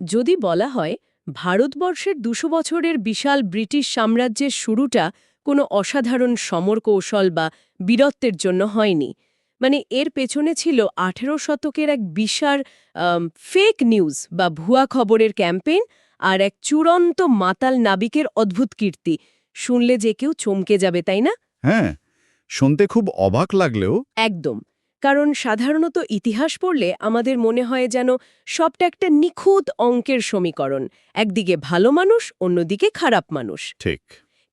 যদি বলা হয় ভারতবর্ষের ২০০ বছরের বিশাল ব্রিটিশ সাম্রাজ্যের শুরুটা কোনো অসাধারণ সমর কৌশল বা বীরত্বের জন্য হয়নি, মানে এর পেছনে ছিল ১৮ শতকের এক বিশাল ফেক নিউজ বা ভুয়া খবরের ক্যাম্পেইন আর এক চূড়ান্ত মাতাল নাবিকের অদ্ভুত কীর্তি। শুনলে যে কেউ চমকে যাবে, তাই না? হ্যাঁ, শুনতে খুব অবাক লাগলেও একদম। কারণ সাধারণত ইতিহাস পড়লে আমাদের মনে হয় যেন সবটা একটা নিখুঁত অঙ্কের সমীকরণ, একদিকে ভালো মানুষ, অন্যদিকে খারাপ মানুষ। ঠিক।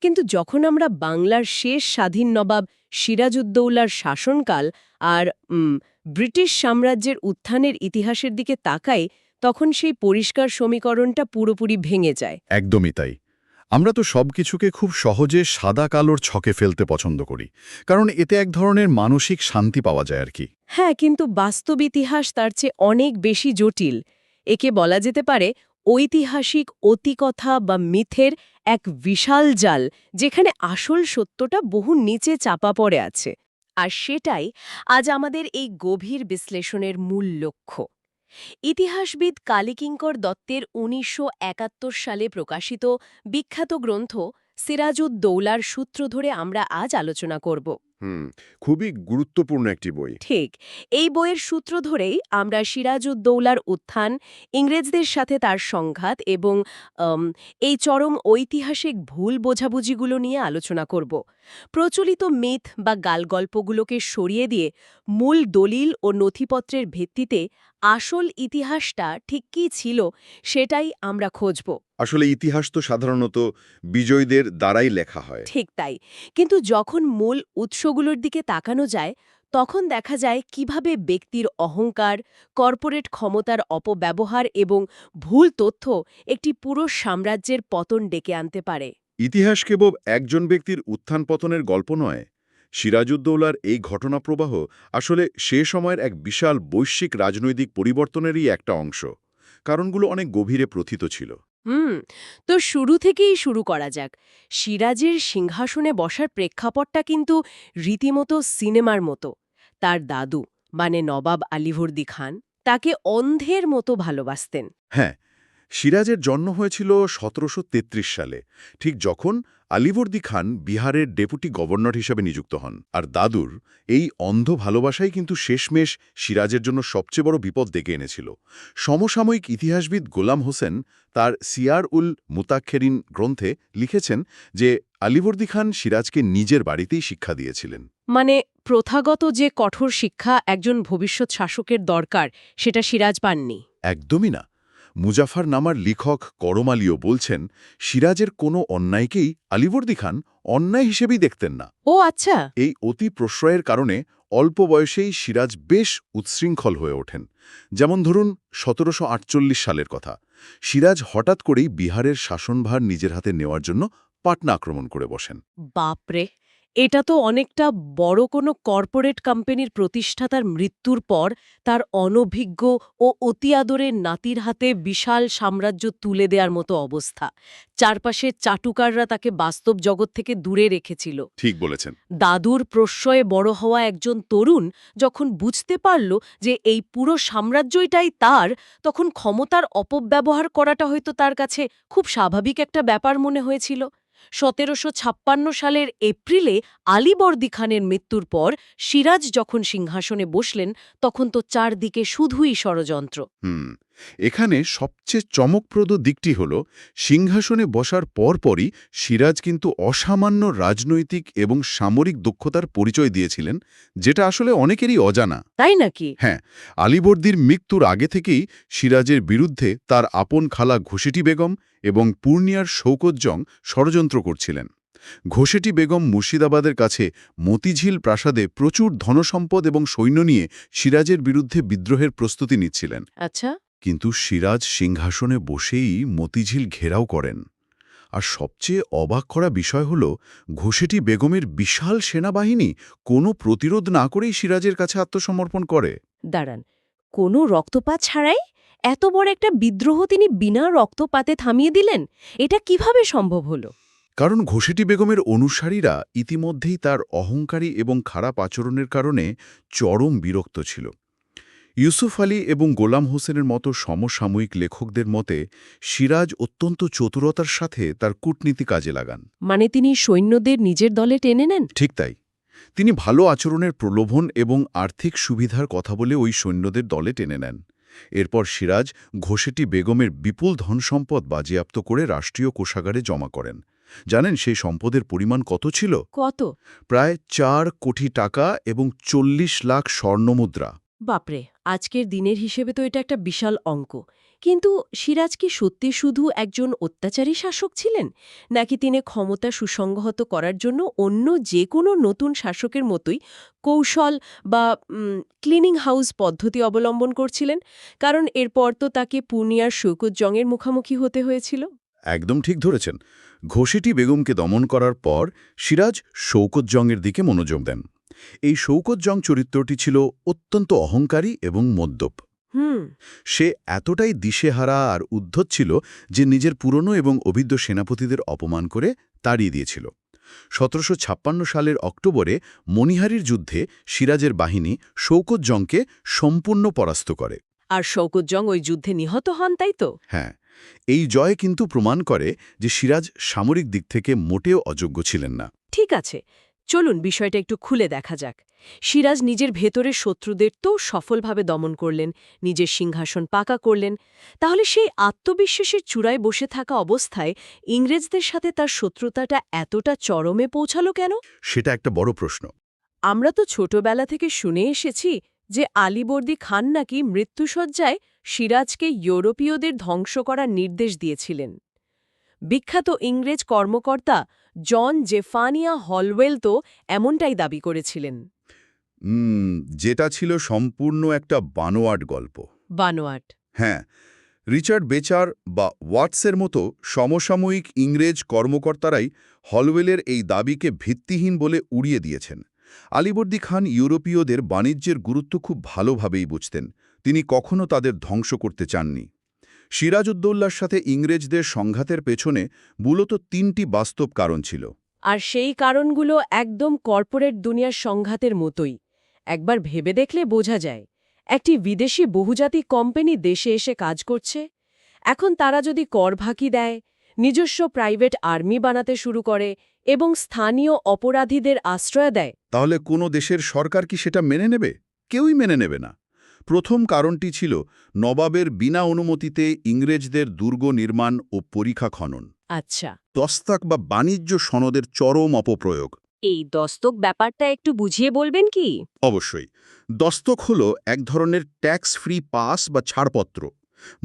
কিন্তু যখন আমরা বাংলার শেষ স্বাধীন নবাব সিরাজউদ্দৌলার শাসনকাল আর ব্রিটিশ সাম্রাজ্যের উত্থানের ইতিহাসের দিকে তাকাই, তখন সেই পরিষ্কার সমীকরণটা পুরোপুরি ভেঙে যায়। একদমই তাই। আমরা তো সবকিছুকে খুব সহজে সাদা কালোর ছকে ফেলতে পছন্দ করি, কারণ এতে এক ধরনের মানসিক শান্তি পাওয়া যায় আর কি। হ্যাঁ, কিন্তু বাস্তব ইতিহাস তার চেয়ে অনেক বেশি জটিল। একে বলা যেতে পারে ঐতিহাসিক অতিকথা বা মিথের এক বিশাল জাল, যেখানে আসল সত্যটা বহু নিচে চাপা পড়ে আছে। আর সেটাই আজ আমাদের এই গভীর বিশ্লেষণের মূল লক্ষ্য। ইতিহাসবিদ কালীকিঙ্কর দত্তের ১৯৭১ সালে প্রকাশিত বিখ্যাত গ্রন্থ সিরাজউদ্দৌলার সূত্র ধরে আমরা আজ আলোচনা করব। হুম, খুবই গুরুত্বপূর্ণ একটি বই। ঠিক, এই বইয়ের সূত্র ধরেই আমরা সিরাজউদ্দৌলার উত্থান, ইংরেজদের সাথে তার সংঘাত এবং আম, এই চরম ঐতিহাসিক ভুল বোঝাবুঝিগুলো নিয়ে আলোচনা করব। প্রচলিত মিথ বা গালগল্পগুলোকে সরিয়ে দিয়ে মূল দলিল ও নথিপত্রের ভিত্তিতে আসল ইতিহাসটা ঠিক কী ছিল সেটাই আমরা খুঁজব। আসলে ইতিহাস তো সাধারণত বিজয়ীদের দ্বারাই লেখা হয়। ঠিক তাই। কিন্তু যখন মূল উৎসগুলোর দিকে তাকানো যায়, তখন দেখা যায় কিভাবে ব্যক্তির অহংকার, কর্পোরেট ক্ষমতার অপব্যবহার এবং ভুল তথ্য একটি পুরো সাম্রাজ্যের পতন ডেকে আনতে পারে। ইতিহাস কেবল একজন ব্যক্তির উত্থান পতনের গল্প নয়। সিরাজউদ্দৌলার এই ঘটনাপ্রবাহ আসলে সে সময়ের এক বিশাল বৈশ্বিক রাজনৈতিক পরিবর্তনেরই একটা অংশ। কারণগুলো অনেক গভীরে প্রথিত ছিল। হুম, তো শুরু থেকেই শুরু করা যাক। সিরাজের সিংহাসনে বসার প্রেক্ষাপটটা কিন্তু রীতিমতো সিনেমার মতো। তার দাদু, মানে নবাব আলীবর্দী খান, তাকে অন্ধের মতো ভালোবাসতেন। হ্যাঁ, সিরাজের জন্ম হয়েছিল ১৭৩৩ সালে, ঠিক যখন আলীবর্দী খান বিহারের ডেপুটি গভর্নর হিসেবে নিযুক্ত হন। আর দাদুর এই অন্ধ ভালোবাসাই কিন্তু শেষমেশ সিরাজের জন্য সবচেয়ে বড় বিপদ ডেকে এনেছিল। সমসাময়িক ইতিহাসবিদ গোলাম হোসেন তার সিয়ার উল মুতাক্ষেরিন গ্রন্থে লিখেছেন যে আলীবর্দী খান সিরাজকে নিজের বাড়িতেই শিক্ষা দিয়েছিলেন। মানে প্রথাগত যে কঠোর শিক্ষা একজন ভবিষ্যৎ শাসকের দরকার, সেটা সিরাজ পাননি। একদমই না। মুজাফফরনামার লেখক করম আলীও বলছেন, সিরাজের কোনো অন্যায়কেই আলীবর্দী খান অন্যায় হিসেবেই দেখতেন না। ও আচ্ছা। এই অতি প্রশ্রয়ের কারণে অল্প বয়সেই সিরাজ বেশ উচ্ছৃঙ্খল হয়ে ওঠেন। যেমন ধরুন ১৭৪৮ সালের কথা। সিরাজ হঠাৎ করেই বিহারের শাসনভার নিজের হাতে নেওয়ার জন্য পাটনা আক্রমণ করে বসেন। বাপরে, এটা তো অনেকটা বড় কোনো কর্পোরেট কোম্পানির প্রতিষ্ঠাতার মৃত্যুর পর তার অনভিজ্ঞ ও অতি আদরের নাতির হাতে বিশাল সাম্রাজ্য তুলে দেওয়ার মতো অবস্থা। চারপাশে চাটুকাররা তাকে বাস্তব জগৎ থেকে দূরে রেখেছিল। ঠিক বলেছেন। দাদুর প্রশ্রয়ে বড় হওয়া একজন তরুণ যখন বুঝতে পারল যে এই পুরো সাম্রাজ্যটাই তার, তখন ক্ষমতার অপব্যবহার করাটা হয়তো তার কাছে খুব স্বাভাবিক একটা ব্যাপার মনে হয়েছিল। ১৭৫৬ সালের এপ্রিলে আলীবর্দী খানের মৃত্যুর পর সিরাজ যখন সিংহাসনে বসলেন, তখন তো চারদিকে শুধুই ষড়যন্ত্র। এখানে সবচেয়ে চমকপ্রদ দিকটি হল, সিংহাসনে বসার পরপরই সিরাজ কিন্তু অসামান্য রাজনৈতিক এবং সামরিক দক্ষতার পরিচয় দিয়েছিলেন, যেটা আসলে অনেকেরই অজানা। তাই নাকি? হ্যাঁ, আলীবর্দীর মৃত্যুর আগে থেকেই সিরাজের বিরুদ্ধে তার আপন খালা ঘোষেটি বেগম এবং পূর্ণিয়ার শৌকত জং ষড়যন্ত্র করছিলেন। ঘোষেটি বেগম মুর্শিদাবাদের কাছে মতিঝিল প্রাসাদে প্রচুর ধনসম্পদ এবং সৈন্য নিয়ে সিরাজের বিরুদ্ধে বিদ্রোহের প্রস্তুতি নিচ্ছিলেন। আচ্ছা। কিন্তু সিরাজ সিংহাসনে বসেই মতিঝিল ঘেরাও করেন। আর সবচেয়ে অবাক করা বিষয় হল, ঘোষেটি বেগমের বিশাল সেনাবাহিনী কোনো প্রতিরোধ না করেই সিরাজের কাছে আত্মসমর্পণ করে। দাঁড়ান, কোনো রক্তপাত ছাড়াই এত বড় একটা বিদ্রোহ তিনি বিনা রক্তপাতে থামিয়ে দিলেন? এটা কিভাবে সম্ভব হলো? কারণ ঘোষেটি বেগমের অনুসারীরা ইতিমধ্যেই তার অহংকারী এবং খারাপ আচরণের কারণে চরম বিরক্ত ছিল। ইউসুফ আলী এবং গোলাম হোসেনের মতো সমসাময়িক লেখকদের মতে সিরাজ অত্যন্ত চতুরতার সাথে তার কূটনীতি কাজে লাগান। মানে তিনি সৈন্যদের নিজের দলে টেনে নেন? ঠিক তাই। তিনি ভালো আচরণের প্রলোভন এবং আর্থিক সুবিধার কথা বলে ওই সৈন্যদের দলে টেনে নেন। এরপর সিরাজ ঘোষেটি বেগমের বিপুল ধনসম্পদ বাজেয়াপ্ত করে রাষ্ট্রীয় কোষাগারে জমা করেন। জানেন সেই সম্পদের পরিমাণ কত ছিল? কত? প্রায় 4 কোটি টাকা এবং 40 লাখ স্বর্ণমুদ্রা। বাপরে, আজকের দিনের হিসেবে তো এটা একটা বিশাল অঙ্ক। কিন্তু সিরাজ কি সত্যি শুধু একজন অত্যাচারী শাসক ছিলেন, নাকি তিনি ক্ষমতা সুসংহত করার জন্য অন্য যে কোনো নতুন শাসকের মতোই কৌশল বা ক্লিনিং হাউস পদ্ধতি অবলম্বন করছিলেন? কারণ এরপর তো তাকে পূর্ণিয়ার শৌকত জংয়ের মুখোমুখি হতে হয়েছিল। একদম ঠিক ধরেছেন। ঘোষেটি বেগমকে দমন করার পর সিরাজ শৌকত জংয়ের দিকে মনোযোগ দেন। এই শৌকত জং চরিত্রটি ছিল অত্যন্ত অহংকারী এবং মদ্যপ। সে এতটাই দিশেহারা আর উদ্ধত ছিল যে নিজের পুরনো এবং অভিজ্ঞ সেনাপতিদের অপমান করে তাড়িয়ে দিয়েছিল। ১৭৫৬ সালের অক্টোবরে মণিহারির যুদ্ধে সিরাজের বাহিনী শৌকত জংকে সম্পূর্ণ পরাস্ত করে। আর শৌকত জং ওই যুদ্ধে নিহত হন, তাই তো? হ্যাঁ, এই জয় কিন্তু প্রমাণ করে যে সিরাজ সামরিক দিক থেকে মোটেও অযোগ্য ছিলেন না। ঠিক আছে, চলুন বিষয়টা একটু খুলে দেখা যাক। সিরাজ নিজের ভেতরের শত্রুদের তো সফলভাবে দমন করলেন, নিজের সিংহাসন পাকা করলেন। তাহলে সেই আত্মবিশ্বাসের চূড়ায় বসে থাকা অবস্থায় ইংরেজদের সাথে তার শত্রুতাটা এতটা চরমে পৌঁছালো কেন? সেটা একটা বড় প্রশ্ন। আমরা তো ছোটবেলা থেকে শুনে এসেছি যে আলীবর্দী খান নাকি মৃত্যুশয্যায় সিরাজকে ইউরোপীয়দের ধ্বংস করার নির্দেশ দিয়েছিলেন। বিখ্যাত ইংরেজ কর্মকর্তা জন জেফানিয়া হলওয়েল তো এমনটাই দাবি করেছিলেন। যেটা ছিল সম্পূর্ণ একটা বানোয়াট গল্প। বানোয়াট? হ্যাঁ, রিচার্ড বেচার বা ওয়াটসের মতো সমসাময়িক ইংরেজ কর্মকর্তারাই হলওয়েলের এই দাবিকে ভিত্তিহীন বলে উড়িয়ে দিয়েছেন। আলীবর্দী খান ইউরোপীয়দের বাণিজ্যের গুরুত্ব খুব ভালোভাবেই বুঝতেন। তিনি কখনো তাদের ধ্বংস করতে চাননি। সিরাজউদ্দৌলার সাথে ইংরেজদের সংঘাতের পেছনে মূলত 3টি বাস্তব কারণ ছিল। আর সেই কারণগুলো একদম কর্পোরেট দুনিয়ার সংঘাতের মতোই। একবার ভেবে দেখলে বোঝা যায়, একটি বিদেশি বহুজাতিক কোম্পানি দেশে এসে কাজ করছে। এখন তারা যদি কর ফাঁকি দেয়, নিজস্ব প্রাইভেট আর্মি বানাতে শুরু করে এবং স্থানীয় অপরাধীদের আশ্রয় দেয়, তাহলে কোনো দেশের সরকার কি সেটা মেনে নেবে? কেউই মেনে নেবে না। প্রথম কারণটি ছিল নবাবের বিনা অনুমতিতে ইংরেজদের দুর্গ নির্মাণ ও পরিখা খনন। আচ্ছা, দস্তক বা বাণিজ্য সনদের চরম অপপ্রয়োগ। এই দস্তক ব্যাপারটা একটু বুঝিয়ে বলবেন কি? অবশ্যই। দস্তক হল এক ধরনের ট্যাক্স ফ্রি পাস বা ছাড়পত্র।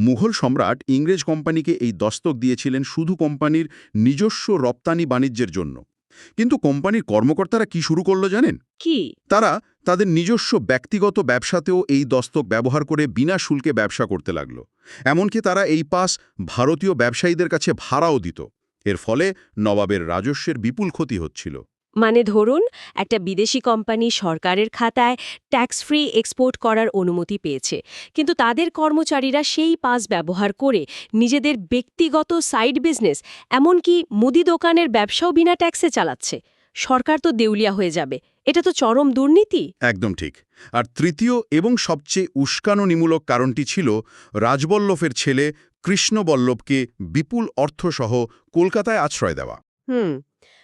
মুঘল সম্রাট ইংরেজ কোম্পানিকে এই দস্তক দিয়েছিলেন শুধু কোম্পানির নিজস্ব রপ্তানি বাণিজ্যের জন্য। কিন্তু কোম্পানির কর্মকর্তারা কি শুরু করল জানেন? কি? তারা তাদের নিজস্ব ব্যক্তিগত ব্যবসাতেও এই দস্তক ব্যবহার করে বিনা শুল্কে ব্যবসা করতে লাগল। এমনকি তারা এই পাস ভারতীয় ব্যবসায়ীদের কাছে ভাড়াও দিত। এর ফলে নবাবের রাজস্বের বিপুল ক্ষতি হচ্ছিল। মানে ধরুন, একটা বিদেশি কোম্পানি সরকারের খাতায় ট্যাক্স ফ্রি এক্সপোর্ট করার অনুমতি পেয়েছে, কিন্তু তাদের কর্মচারীরা সেই পাস ব্যবহার করে নিজেদের ব্যক্তিগত সাইড বিজনেস, এমনকি মুদি দোকানের ব্যবসাও বিনা ট্যাক্সে চালাচ্ছে। সরকার তো দেউলিয়া হয়ে যাবে। এটা তো চরম দুর্নীতি। একদম ঠিক। আর তৃতীয় এবং সবচেয়ে উস্কানিমূলক কারণটি ছিল রাজবল্লভের ছেলে কৃষ্ণবল্লভকে বিপুল অর্থসহ কলকাতায় আশ্রয় দেওয়া।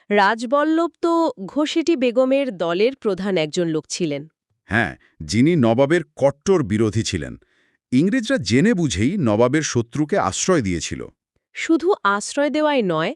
রাজবল্লভ তো ঘোষেটি বেগমের দলের প্রধান একজন লোক ছিলেন। হ্যাঁ, যিনি নবাবের কট্টর বিরোধী ছিলেন। ইংরেজরা জেনে বুঝেই নবাবের শত্রুকে আশ্রয় দিয়েছিল। শুধু আশ্রয় দেওয়াই নয়,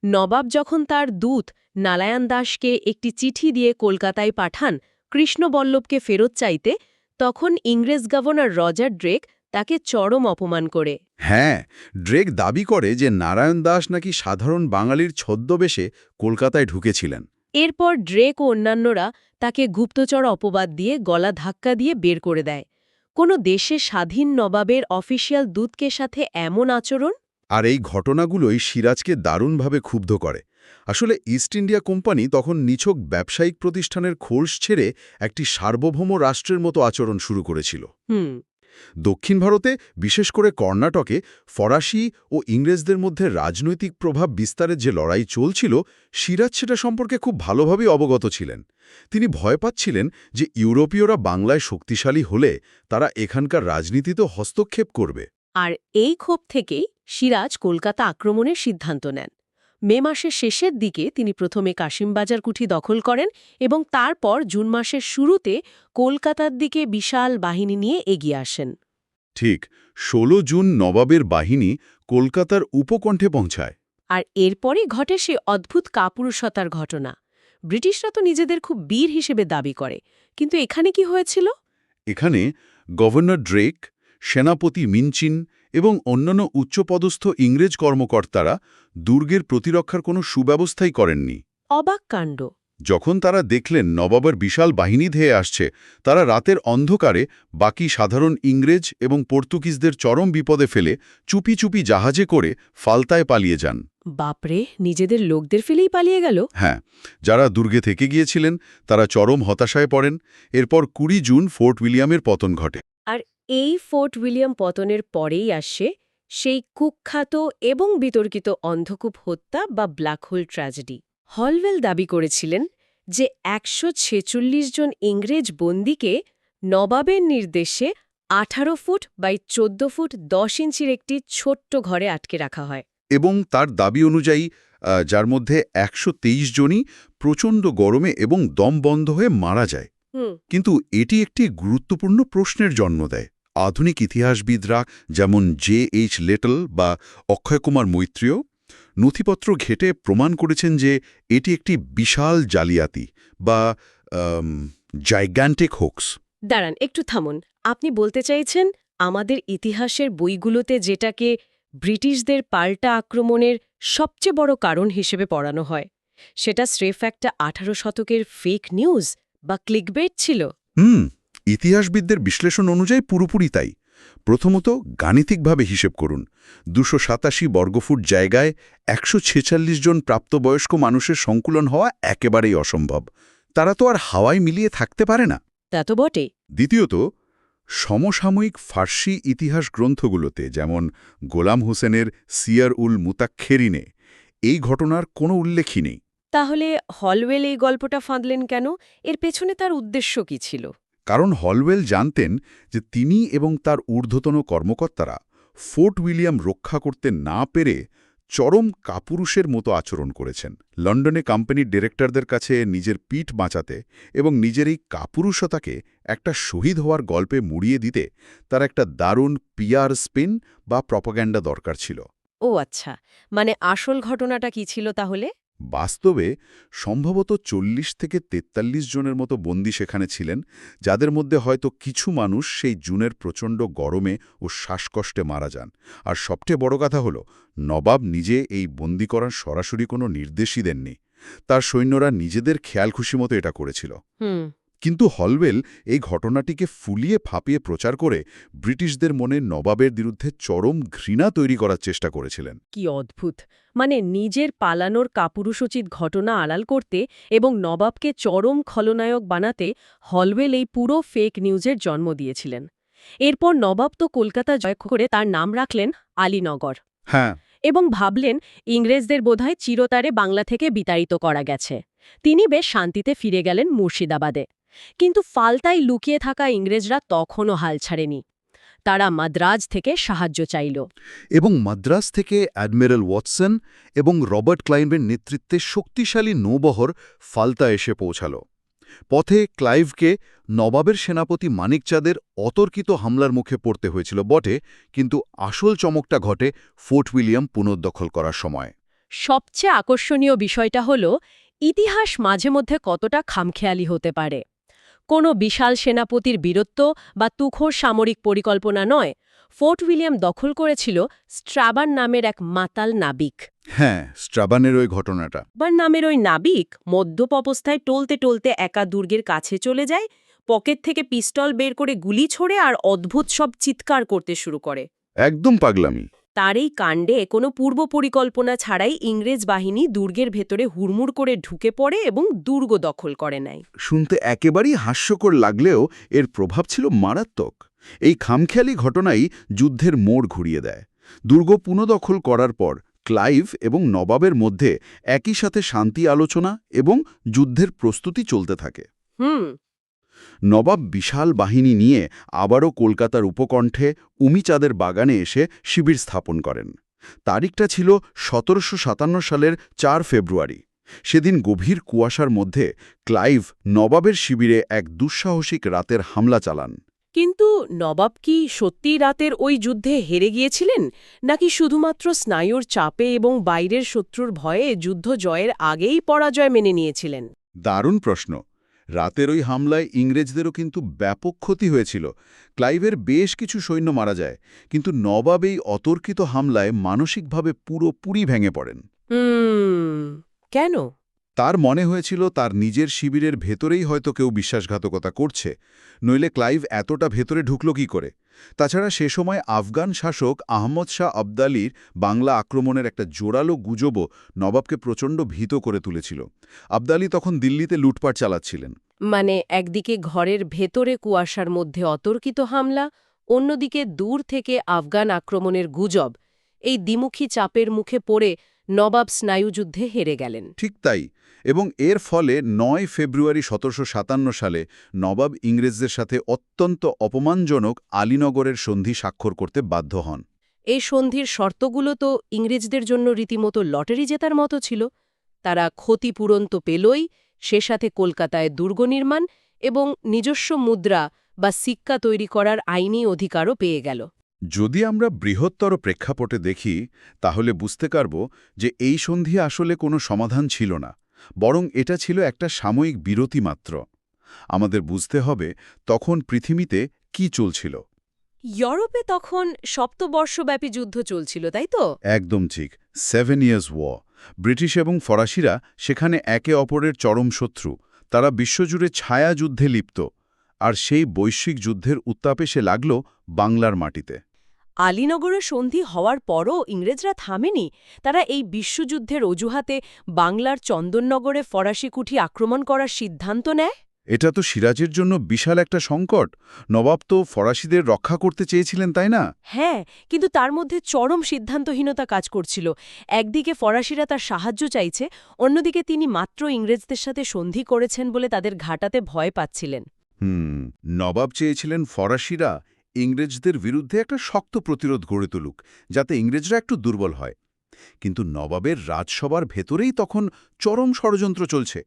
নবাব যখন তার দূত নালায়ান দাসকে একটি চিঠি দিয়ে কলকাতায় পাঠান কৃষ্ণবল্লভকে ফেরত চাইতে, তখন ইংরেজ গভর্নর রজার ড্রেক তাকে চরম অপমান করে। হ্যাঁ, ড্রেক দাবি করে যে নারায়ণ দাস নাকি সাধারণ বাঙালির ছদ্মবেশে কলকাতায় ঢুকেছিলেন। এরপর ড্রেক ও অন্যান্যরা তাকে গুপ্তচর অপবাদ দিয়ে গলা ধাক্কা দিয়ে বের করে দেয়। কোনো দেশে স্বাধীন নবাবের অফিসিয়াল দূতকে সাথে এমন আচরণ? আর এই ঘটনাগুলোই সিরাজকে দারুণভাবে ক্ষুব্ধ করে। আসলে ইস্ট ইন্ডিয়া কোম্পানি তখন নিছক ব্যবসায়িক প্রতিষ্ঠানের খোলস ছেড়ে একটি সার্বভৌম রাষ্ট্রের মতো আচরণ শুরু করেছিল। দক্ষিণ ভারতে, বিশেষ করে কর্ণাটকে, ফরাসি ও ইংরেজদের মধ্যে রাজনৈতিক প্রভাব বিস্তারের যে লড়াই চলছিল, সিরাজ সেটা সম্পর্কে খুব ভালোভাবেই অবগত ছিলেন। তিনি ভয় পাচ্ছিলেন যে ইউরোপীয়রা বাংলায় শক্তিশালী হলে তারা এখানকার রাজনীতিতেও হস্তক্ষেপ করবে। আর এই ক্ষোভ থেকেই সিরাজ কলকাতা আক্রমণের সিদ্ধান্ত নেন। মে মাসের শেষের দিকে তিনি প্রথমে কাশিমবাজার কুঠি দখল করেন এবং তারপর জুন মাসের শুরুতে কলকাতার দিকে বিশাল বাহিনী নিয়ে এগিয়ে আসেন। ঠিক ১৬ জুন নবাবের বাহিনী কলকাতার উপকণ্ঠে পৌঁছায়। আর এরপরই ঘটে সে অদ্ভুত কাপুরুষতার ঘটনা। ব্রিটিশরা তো নিজেদের খুব বীর হিসেবে দাবি করে, কিন্তু এখানে কি হয়েছিল? এখানে গভর্নর ড্রেক, সেনাপতি মিনচিন এবং অন্যান্য উচ্চপদস্থ ইংরেজ কর্মকর্তারা দুর্গের প্রতিরক্ষার কোনো সুব্যবস্থাই করেননি। অবাক কাণ্ড। যখন তারা দেখলেন নবাবের বিশাল বাহিনী ধেয়ে আসছে, তারা রাতের অন্ধকারে বাকি সাধারণ ইংরেজ এবং পর্তুগিজদের চরম বিপদে ফেলে চুপি চুপি জাহাজে করে ফালতায় পালিয়ে যান। বাপরে, নিজেদের লোকদের ফেলেই পালিয়ে গেল? হ্যাঁ, যারা দুর্গে থেকে গিয়েছিলেন তারা চরম হতাশায় পড়েন। এরপর ২০ জুন ফোর্ট উইলিয়ামের পতন ঘটে। আর এই ফোর্ট উইলিয়াম পতনের পরেই আসে সেই কুখ্যাত এবং বিতর্কিত অন্ধকূপ হত্যা বা ব্ল্যাক হোল ট্র্যাজেডি। হলওয়েল দাবি করেছিলেন যে ১৪৬ জন ইংরেজ বন্দীকে নবাবের নির্দেশে ১৮ ফুট বাই ১৪ ফুট ১০ ইঞ্চির একটি ছোট্ট ঘরে আটকে রাখা হয়। এবং তার দাবি অনুযায়ী যার মধ্যে ১২৩ জনই প্রচণ্ড গরমে এবং দম বন্ধ হয়ে মারা যায়। কিন্তু এটি একটি গুরুত্বপূর্ণ প্রশ্নের জন্ম দেয়। আধুনিক ইতিহাসবিদরা যেমন J.H. লিটল বা অক্ষয় কুমার মৈত্রেয় নথিপত্র ঘেঁটে প্রমাণ করেছেন যে এটি একটি বিশাল জালিয়াতি বা জাইগ্যান্টিক হোক্স। দাঁড়ান, একটু থামুন। আপনি বলতে চাইছেন আমাদের ইতিহাসের বইগুলোতে যেটাকে ব্রিটিশদের পাল্টা আক্রমণের সবচেয়ে বড় কারণ হিসেবে পড়ানো হয়, সেটা স্রেফ একটা ১৮ শতকের ফেক নিউজ বা ক্লিকবেট ছিল? ইতিহাসবিদদের বিশ্লেষণ অনুযায়ী পুরোপুরি তাই। প্রথমত, গাণিতিকভাবে হিসেব করুন। ২৮৭ বর্গফুট জায়গায় ১৪৬ জন প্রাপ্তবয়স্ক মানুষের সংকুলন হওয়া একেবারেই অসম্ভব। তারা তো আর হাওয়ায় মিলিয়ে থাকতে পারে না। তা তো বটেই। দ্বিতীয়ত, সমসাময়িক ফার্সি ইতিহাস গ্রন্থগুলোতে যেমন গোলাম হোসেনের সিয়ার উল মুতাক্ষেরিনে এই ঘটনার কোনো উল্লেখই নেই। তাহলে হলওয়েল এই গল্পটা ফাঁদলেন কেন? এর পেছনে তার উদ্দেশ্য কি ছিল? কারণ হলওয়েল জানতেন যে তিনি এবং তার ঊর্ধ্বতন কর্মকর্তারা ফোর্ট উইলিয়াম রক্ষা করতে না পেরে চরম কাপুরুষের মতো আচরণ করেছেন। লন্ডনে কোম্পানির ডিরেক্টরদের কাছে নিজের পিঠ বাঁচাতে এবং নিজের এই কাপুরুষতাকে একটা শহীদ হওয়ার গল্পে মুড়িয়ে দিতে তার একটা দারুণ পিআর স্পিন বা প্রপাগ্যান্ডা দরকার ছিল। ও আচ্ছা, মানে আসল ঘটনাটা কি ছিল তাহলে? বাস্তবে সম্ভবত ৪০ থেকে ৪৩ জনের মতো বন্দী সেখানে ছিলেন, যাদের মধ্যে হয়তো কিছু মানুষ সেই জুনের প্রচণ্ড গরমে ও শ্বাসকষ্টে মারা যান। আর সবচেয়ে বড় কথা হলো, নবাব নিজে এই বন্দী করার সরাসরি কোনো নির্দেশই দেননি। তার সৈন্যরা নিজেদের খেয়ালখুশি মতো এটা করেছিল। কিন্তু হলওয়েল এই ঘটনাটিকে ফুলিয়ে ফাঁপিয়ে প্রচার করে ব্রিটিশদের মনে নবাবের বিরুদ্ধে চরম ঘৃণা তৈরি করার চেষ্টা করেছিলেন। কি অদ্ভুত! মানে নিজের পালানোর কাপুরুষোচিত ঘটনা আড়াল করতে এবং নবাবকে চরম খলনায়ক বানাতে হলওয়েল এই পুরো ফেক নিউজের জন্ম দিয়েছিলেন। এরপর নবাব তো কলকাতা জয় করে তার নাম রাখলেন আলীনগর। হ্যাঁ, এবং ভাবলেন ইংরেজদের বোধহয় চিরতরে বাংলা থেকে বিতাড়িত করা গেছে। তিনি বেশ শান্তিতে ফিরে গেলেন মুর্শিদাবাদে। কিন্তু ফালতায় লুকিয়ে থাকা ইংরেজরা তখনও হাল ছাড়েনি। তারা মাদ্রাজ থেকে সাহায্য চাইল। এবং মাদ্রাজ থেকে অ্যাডমিরাল ওয়াটসন এবং রবার্ট ক্লাইভের নেতৃত্বে শক্তিশালী নৌবহর ফালতা এসে পৌঁছাল। পথে ক্লাইভকে নবাবের সেনাপতি মানিকচাঁদের অতর্কিত হামলার মুখে পড়তে হয়েছিল বটে, কিন্তু আসল চমকটা ঘটে ফোর্ট উইলিয়াম পুনর্দখল করার সময়। সবচেয়ে আকর্ষণীয় বিষয়টা হল ইতিহাস মাঝে মধ্যে কতটা খামখেয়ালি হতে পারে। কোনো বিশাল সেনাপতির বীরত্ব বা তুখোড় সামরিক পরিকল্পনা নয়। ফোর্ট উইলিয়াম দখল করেছিল স্ট্রাবান নামের এক মাতাল নাবিক। হ্যাঁ, স্ট্রাবানের ওই ঘটনাটা। স্ট্রাবান নামের ওই নাবিক মদ্যপ অবস্থায় টলতে টলতে একা দুর্গের কাছে চলে যায়, পকেট থেকে পিস্তল বের করে গুলি ছোড়ে আর অদ্ভুত সব চিৎকার করতে শুরু করে। একদম পাগলামি। তার এই কাণ্ডে কোনো পূর্ব পরিকল্পনা ছাড়াই ইংরেজ বাহিনী দুর্গের ভেতরে হুড়মুড় করে ঢুকে পড়ে এবং দুর্গ দখল করে নেয়। শুনতে একেবারেই হাস্যকর লাগলেও এর প্রভাব ছিল মারাত্মক। এই খামখেয়ালি ঘটনাই যুদ্ধের মোড় ঘুরিয়ে দেয়। দুর্গ পুনঃদখল করার পর ক্লাইভ এবং নবাবের মধ্যে একই সাথে শান্তি আলোচনা এবং যুদ্ধের প্রস্তুতি চলতে থাকে। হুম। নবাব বিশাল বাহিনী নিয়ে আবারও কলকাতার উপকণ্ঠে উমিচাঁদের বাগানে এসে শিবির স্থাপন করেন। তারিখটা ছিল ১৭৫৭ সালের ৪ ফেব্রুয়ারি। সেদিন গভীর কুয়াশার মধ্যে ক্লাইভ নবাবের শিবিরে এক দুঃসাহসিক রাতের হামলা চালান। কিন্তু নবাব কি সত্যি রাতের ওই যুদ্ধে হেরে গিয়েছিলেন, নাকি শুধুমাত্র স্নায়ুর চাপে এবং বাইরের শত্রুর ভয়ে যুদ্ধ জয়ের আগেই পরাজয় মেনে নিয়েছিলেন? দারুণ প্রশ্ন। রাতের ওই হামলায় ইংরেজদেরও কিন্তু ব্যাপক ক্ষতি হয়েছিল। ক্লাইভের বেশ কিছু সৈন্য মারা যায়, কিন্তু নবাব এই অতর্কিত হামলায় মানসিকভাবে পুরোপুরি ভেঙে পড়েন। কেন? তার মনে হয়েছিল তার নিজের শিবিরের ভেতরেই হয়তো কেউ বিশ্বাসঘাতকতা করছে, নইলে ক্লাইভ এতটা ভেতরে ঢুকল কী করে? তাছাড়া সে সময় আফগান শাসক আহমদ শাহ আবদালির বাংলা আক্রমণের একটা জোরালো গুজবও নবাবকে প্রচণ্ড ভীত করে তুলেছিল। আবদালি তখন দিল্লিতে লুটপাট চালাচ্ছিলেন। মানে একদিকে ঘরের ভেতরে কুয়াশার মধ্যে অতর্কিত হামলা, অন্যদিকে দূর থেকে আফগান আক্রমণের গুজব। এই দ্বিমুখী চাপের মুখে পড়ে নবাব স্নায়ুযুদ্ধে হেরে গেলেন। ঠিক তাই। এবং এর ফলে ৯ ফেব্রুয়ারি ১৭৫৭ সালে নবাব ইংরেজদের সাথে অত্যন্ত অপমানজনক আলীনগরের সন্ধি স্বাক্ষর করতে বাধ্য হন। এই সন্ধির শর্তগুলো তো ইংরেজদের জন্য রীতিমতো লটারি জেতার মতো ছিল। তারা ক্ষতিপূরণ তো পেলই, সে সাথে কলকাতায় দুর্গ নির্মাণ এবং নিজস্ব মুদ্রা বা সিক্কা তৈরি করার আইনি অধিকারও পেয়ে গেল। যদি আমরা বৃহত্তর প্রেক্ষাপটে দেখি, তাহলে বুঝতে পারব যে এই সন্ধি আসলে কোনো সমাধান ছিল না, বরং এটা ছিল একটা সাময়িক বিরতি মাত্র। আমাদের বুঝতে হবে তখন পৃথিবীতে কি চলছিল। ইউরোপে তখন সপ্তবর্ষব্যাপী যুদ্ধ চলছিল, তাই তো? একদম ঠিক, 7 ইয়ার্স ওয়ার। ব্রিটিশ এবং ফরাসিরা সেখানে একে অপরের চরম শত্রু। তারা বিশ্বজুড়ে ছায়া যুদ্ধে লিপ্ত, আর সেই বৈশ্বিক যুদ্ধের উত্তাপে সে লাগল বাংলার মাটিতে। আলীনগরের সন্ধি হওয়ার পরও ইংরেজরা থামেনি। তারা এই বিশ্বযুদ্ধের অজুহাতে বাংলার চন্দননগরে ফরাসি কুঠি আক্রমণ করার সিদ্ধান্ত নেয়। এটা তো সিরাজের জন্য বিশাল একটা সংকট। নবাব তো ফরাসিদের রক্ষা করতে চেয়েছিলেন, তাই না? হ্যাঁ, কিন্তু তার মধ্যে চরম সিদ্ধান্তহীনতা কাজ করছিল। একদিকে ফরাসিরা তার সাহায্য চাইছে, অন্যদিকে তিনি মাত্র ইংরেজদের সাথে সন্ধি করেছেন বলে তাদের ঘাটাতে ভয় পাচ্ছিলেন। নবাব চেয়েছিলেন ফরাসিরা ইংরেজদের বিরুদ্ধে একটা শক্ত প্রতিরোধ গড়ে তুলুক, যাতে ইংরেজরা একটু দুর্বল হয়। কিন্তু নবাবের রাজসভার ভেতরেই তখন চরম ষড়যন্ত্র চলছে।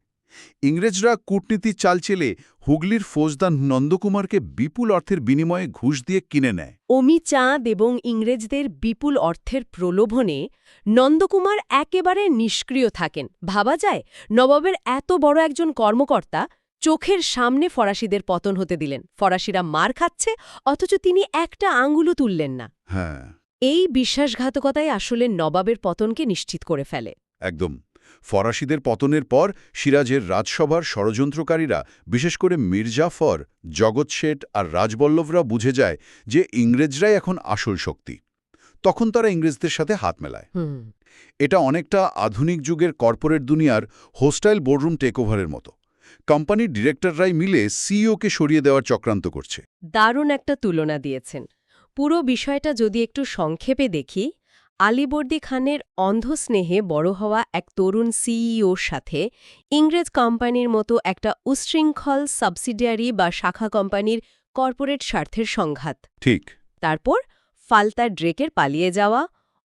ইংরেজরা কূটনীতির চাল চেলে হুগলির ফৌজদার নন্দকুমারকে বিপুল অর্থের বিনিময়ে ঘুষ দিয়ে কিনে নেয়। অমিচাঁদ এবং ইংরেজদের বিপুল অর্থের প্রলোভনে নন্দকুমার একেবারে নিষ্ক্রিয় থাকেন। ভাবা যায়, নবাবের এত বড় একজন কর্মকর্তা চোখের সামনে ফরাসিদের পতন হতে দিলেন। ফরাসিরা মার খাচ্ছে, অথচ তিনি একটা আঙুলও তুললেন না। হ্যাঁ, এই বিশ্বাসঘাতকতাই আসলে নবাবের পতনকে নিশ্চিত করে ফেলে। একদম। ফরাসিদের পতনের পর সিরাজের রাজসভার ষড়যন্ত্রকারীরা, বিশেষ করে মির্জাফর, জগৎ শেঠ আর রাজবল্লভরা বুঝে যায় যে ইংরেজরাই এখন আসল শক্তি। তখন তারা ইংরেজদের সাথে হাত মেলায়। এটা অনেকটা আধুনিক যুগের কর্পোরেট দুনিয়ার হোস্টাইল বোর্ডরুম টেকওভারের মতো। কোম্পানির ডিরেক্টররাই মিলে সিইওকে সরিয়ে দেওয়ার চক্রান্ত করছে। দারুণ একটা তুলনা দিয়েছেন। পুরো বিষয়টা যদি একটু সংক্ষেপে দেখি, আলীবর্দী খানের অন্ধস্নেহে বড় হওয়া এক তরুণ সিইওর সাথে ইংরেজ কোম্পানির মতো একটা উচ্ছৃঙ্খল সাবসিডিয়ারি বা শাখা কোম্পানির কর্পোরেট স্বার্থের সংঘাত। ঠিক। তারপর ফালতা ড্রেকের পালিয়ে যাওয়া,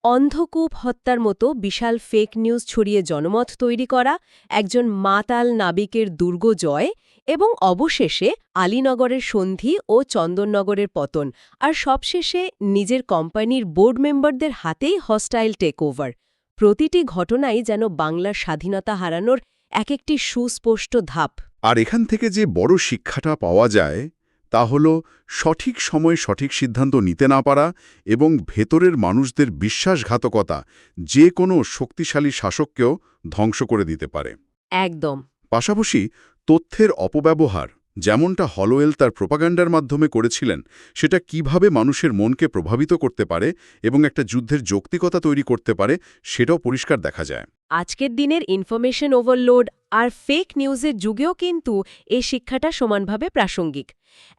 অন্ধকূপ হত্যার মতো বিশাল ফেক নিউজ ছড়িয়ে জনমত তৈরি করা, একজন মাতাল নাবিকের দুর্গ জয় এবং অবশেষে আলীনগরের সন্ধি ও চন্দননগরের পতন, আর সবশেষে নিজের কোম্পানির বোর্ড মেম্বারদের হাতেই হস্টাইল টেকওভার। প্রতিটি ঘটনাই যেন বাংলার স্বাধীনতা হারানোর এক একটি সুস্পষ্ট ধাপ। আর এখান থেকে যে বড় শিক্ষাটা পাওয়া যায় তা হল সঠিক সময়ে সঠিক সিদ্ধান্ত নিতে না পারা এবং ভেতরের মানুষদের বিশ্বাসঘাতকতা যে কোনো শক্তিশালী শাসককেও ধ্বংস করে দিতে পারে। একদম। পাশাপাশি তথ্যের অপব্যবহার, যেমনটা হলোওয়েল তার প্রোপাগান্ডার মাধ্যমে করেছিলেন, সেটা কিভাবে মানুষের মনকে প্রভাবিত করতে পারে এবং একটা যুদ্ধের যৌক্তিকতা তৈরি করতে পারে, সেটাও পরিষ্কার দেখা যায়। আজকের দিনের ইনফরমেশন ওভারলোড আর ফেক নিউজের যুগেও কিন্তু এই শিক্ষাটা সমানভাবে প্রাসঙ্গিক।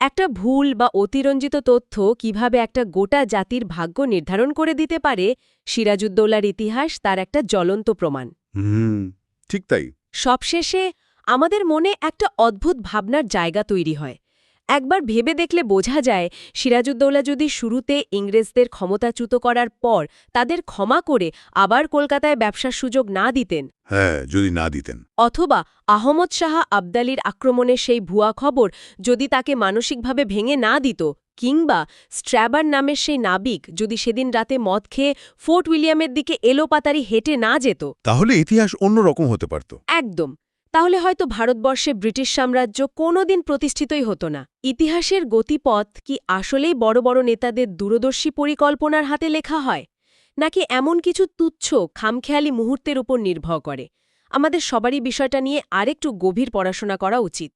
একটা ভুল বা অতিরঞ্জিত তথ্য কিভাবে একটা গোটা জাতির ভাগ্য নির্ধারণ করে দিতে পারে, সিরাজউদ্দৌলার ইতিহাস তার একটা জ্বলন্ত প্রমাণ। ঠিক তাই। সবশেষে আমাদের মনে একটা অদ্ভুত ভাবনার জায়গা তৈরি হয়। একবার ভেবে দেখলে বোঝা যায়, সিরাজউদ্দৌলা যদি শুরুতে ইংরেজদের ক্ষমতাচ্যুত করার পর তাদের ক্ষমা করে আবার কলকাতায় ব্যবসার সুযোগ না দিতেন, হ্যাঁ, যদি না দিতেন, অথবা আহমদ শাহ আবদালির আক্রমণের সেই ভুয়া খবর যদি তাকে মানসিকভাবে ভেঙে না দিত, কিংবা স্ট্র্যাবার নামের সেই নাবিক যদি সেদিন রাতে মদ খেয়ে ফোর্ট উইলিয়ামের দিকে এলোপাতাড়ি হেঁটে না যেত, তাহলে ইতিহাস অন্যরকম হতে পারত। একদম, তাহলে হয়তো ভারতবর্ষে ব্রিটিশ সাম্রাজ্য কোনোদিন প্রতিষ্ঠিতই হতো না। ইতিহাসের গতিপথ কি আসলেই বড় বড় নেতাদের দূরদর্শী পরিকল্পনার হাতে লেখা হয়, নাকি এমন কিছু তুচ্ছ খামখেয়ালি মুহূর্তের উপর নির্ভর করে? আমাদের সবারই বিষয়টা নিয়ে আরেকটু গভীর পড়াশোনা করা উচিত।